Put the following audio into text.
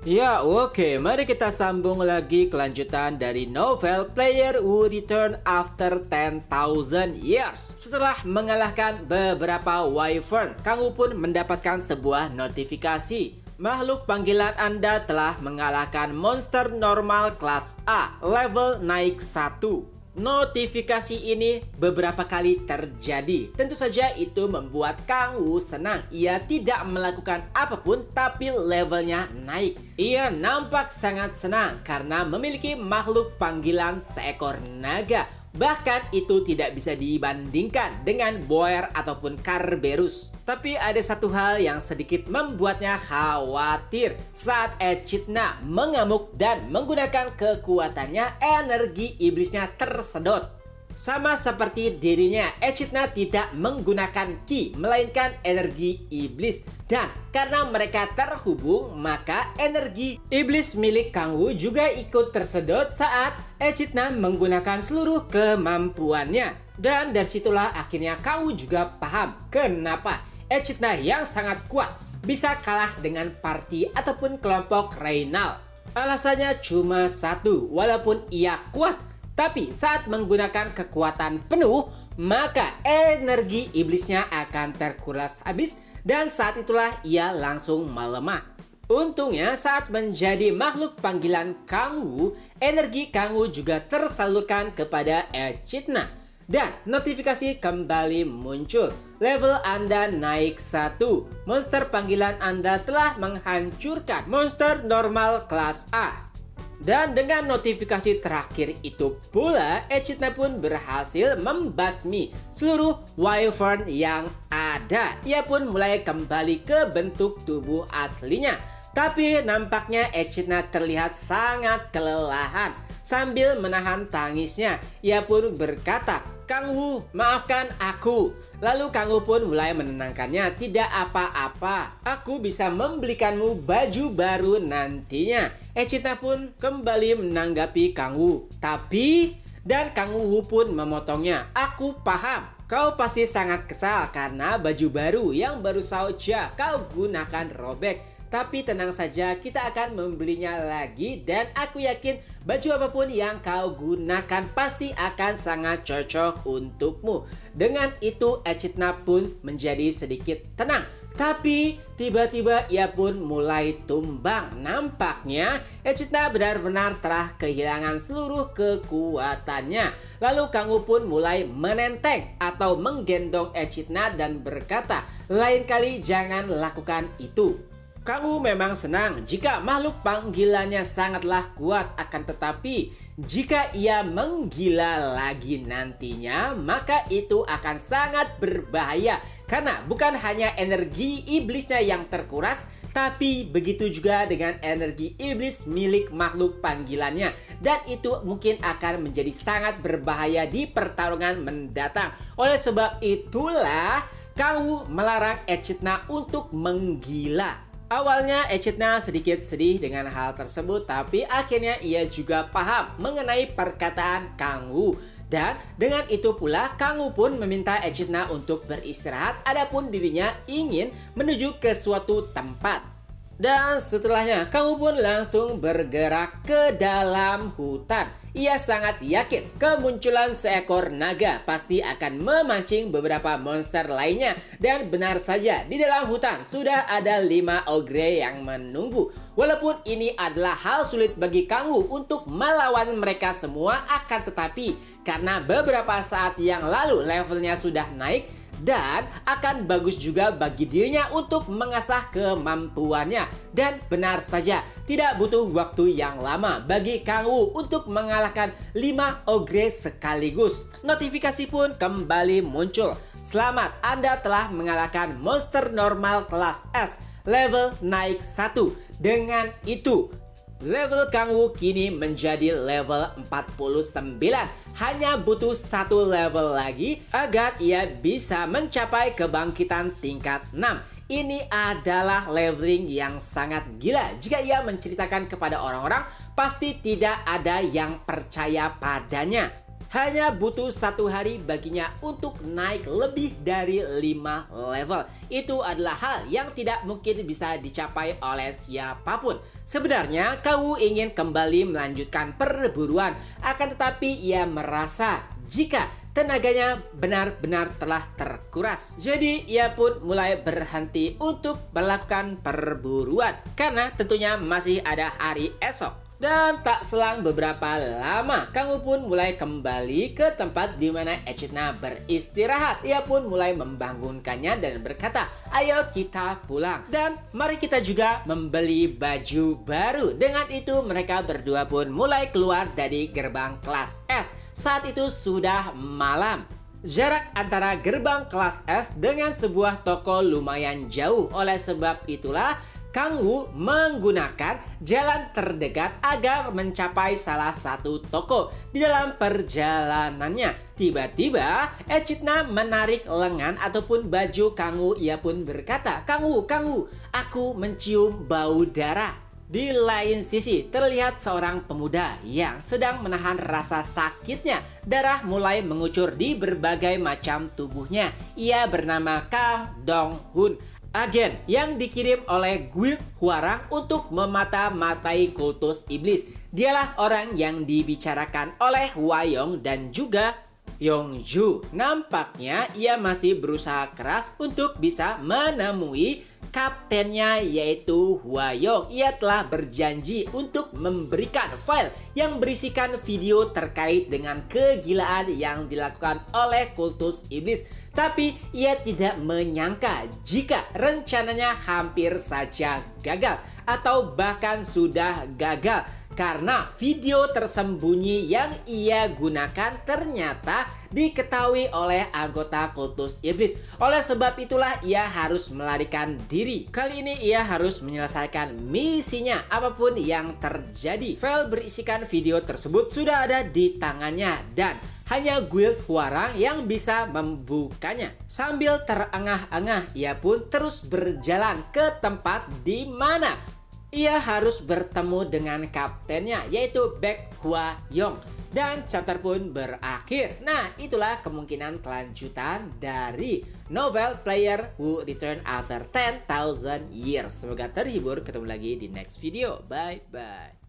Ya, oke. Mari kita sambung lagi kelanjutan dari novel Player Who Return After 10,000 Years. Setelah mengalahkan beberapa wyvern, Kang Wu pun mendapatkan sebuah notifikasi. Makhluk panggilan Anda telah mengalahkan monster normal kelas A, level naik 1. Notifikasi ini beberapa kali terjadi. Tentu saja itu membuat Kang Wu senang. Ia tidak melakukan apapun tapi levelnya naik. Ia nampak sangat senang karena memiliki makhluk panggilan seekor naga. Bahkan itu tidak bisa dibandingkan dengan Boer ataupun Kerberos. Tapi ada satu hal yang sedikit membuatnya khawatir saat Echidna mengamuk dan menggunakan kekuatannya, energi iblisnya tersedot. Sama seperti dirinya, Echidna tidak menggunakan ki, melainkan energi iblis. Dan karena mereka terhubung, maka energi iblis milik Kang Wu juga ikut tersedot saat Echidna menggunakan seluruh kemampuannya. Dan dari situlah akhirnya Kang Wu juga paham kenapa Echidna yang sangat kuat bisa kalah dengan party ataupun kelompok Reynal. Alasannya cuma satu, walaupun ia kuat, tapi saat menggunakan kekuatan penuh, maka energi iblisnya akan terkuras habis dan saat itulah ia langsung melemah. Untungnya saat menjadi makhluk panggilan Kang Wu, energi Kang Wu juga tersalurkan kepada Echidna. Dan notifikasi kembali muncul. Level Anda naik 1. Monster panggilan Anda telah menghancurkan monster normal kelas A. Dan dengan notifikasi terakhir itu pula, Echidna pun berhasil membasmi seluruh wyvern yang ada. Ia pun mulai kembali ke bentuk tubuh aslinya. Tapi nampaknya Echidna terlihat sangat kelelahan. Sambil menahan tangisnya, ia pun berkata, "Kang Wu, maafkan aku." Lalu Kang Wu pun mulai menenangkannya, "Tidak apa-apa, aku bisa membelikanmu baju baru nantinya." Echidna pun kembali menanggapi Kang Wu. Dan Kang Wu pun memotongnya, "Aku paham. Kau pasti sangat kesal karena baju baru yang baru saja kau gunakan robek. Tapi tenang saja, kita akan membelinya lagi dan aku yakin baju apapun yang kau gunakan pasti akan sangat cocok untukmu." Dengan itu Echidna pun menjadi sedikit tenang. Tapi tiba-tiba ia pun mulai tumbang. Nampaknya Echidna benar-benar telah kehilangan seluruh kekuatannya. Lalu Kang Wu pun mulai menenteng atau menggendong Echidna dan berkata, "Lain kali jangan lakukan itu." Kang Wu memang senang jika makhluk panggilannya sangatlah kuat, akan tetapi jika ia menggila lagi nantinya, maka itu akan sangat berbahaya. Karena bukan hanya energi iblisnya yang terkuras, tapi begitu juga dengan energi iblis milik makhluk panggilannya. Dan itu mungkin akan menjadi sangat berbahaya di pertarungan mendatang. Oleh sebab itulah Kang Wu melarang Echidna untuk menggila. Awalnya Echidna sedikit sedih dengan hal tersebut, tapi akhirnya ia juga paham mengenai perkataan Kang Wu. Dan dengan itu pula Kang Wu pun meminta Echidna untuk beristirahat, adapun dirinya ingin menuju ke suatu tempat. Dan setelahnya Kang Wu pun langsung bergerak ke dalam hutan. Ia sangat yakin kemunculan seekor naga pasti akan memancing beberapa monster lainnya. Dan benar saja, di dalam hutan sudah ada 5 ogre yang menunggu. Walaupun ini adalah hal sulit bagi Kang Wu untuk melawan mereka semua, akan tetapi karena beberapa saat yang lalu levelnya sudah naik, dan akan bagus juga bagi dirinya untuk mengasah kemampuannya. Dan benar saja, tidak butuh waktu yang lama bagi Kang Wu untuk mengalahkan 5 ogre sekaligus. Notifikasi pun kembali muncul. "Selamat, Anda telah mengalahkan monster normal kelas S, level naik 1. Dengan itu, level Kang Wu kini menjadi level 49. Hanya butuh 1 level lagi agar ia bisa mencapai kebangkitan tingkat 6. Ini adalah leveling yang sangat gila. Jika ia menceritakan kepada orang-orang, pasti tidak ada yang percaya padanya. hanya butuh 1 hari baginya untuk naik lebih dari 5 level. Itu adalah hal yang tidak mungkin bisa dicapai oleh siapapun. Sebenarnya Kang Wu ingin kembali melanjutkan perburuan, akan tetapi ia merasa jika tenaganya benar-benar telah terkuras. Jadi ia pun mulai berhenti untuk melakukan perburuan karena tentunya masih ada hari esok. Dan tak selang beberapa lama, Kang Wu pun mulai kembali ke tempat di mana Echidna beristirahat. Ia pun mulai membangunkannya dan berkata, "Ayo kita pulang. Dan mari kita juga membeli baju baru." Dengan itu mereka berdua pun mulai keluar dari gerbang kelas S. Saat itu sudah malam. Jarak antara gerbang kelas S dengan sebuah toko lumayan jauh. Oleh sebab itulah Kang Wu menggunakan jalan terdekat agar mencapai salah satu toko. Di dalam perjalanannya, tiba-tiba Echidna menarik lengan ataupun baju Kang Wu. Ia pun berkata, Kang Wu, aku mencium bau darah." Di lain sisi, terlihat seorang pemuda yang sedang menahan rasa sakitnya. Darah mulai mengucur di berbagai macam tubuhnya. Ia bernama Kang Dong-hun, agen yang dikirim oleh Guild Hwarang untuk memata-matai kultus iblis. Dialah orang yang dibicarakan oleh Hwayong dan juga Yongju. Nampaknya ia masih berusaha keras untuk bisa menemui kaptennya, yaitu Hwayong. Ia telah berjanji untuk memberikan file yang berisikan video terkait dengan kegilaan yang dilakukan oleh kultus iblis. Tapi ia tidak menyangka jika rencananya hampir saja gagal atau bahkan sudah gagal, karena video tersembunyi yang ia gunakan ternyata diketahui oleh anggota kultus iblis. Oleh sebab itulah ia harus melarikan diri. Kali ini ia harus menyelesaikan misinya apapun yang terjadi. File berisikan video tersebut sudah ada di tangannya dan hanya Guild Hwarang yang bisa membukanya. Sambil terengah-engah, ia pun terus berjalan ke tempat di mana ia harus bertemu dengan kaptennya, yaitu Baek Hwayong. Dan chapter pun berakhir. Nah, itulah kemungkinan kelanjutan dari novel Player Who Returned After 10,000 Years. Semoga terhibur. Ketemu lagi di next video. Bye-bye.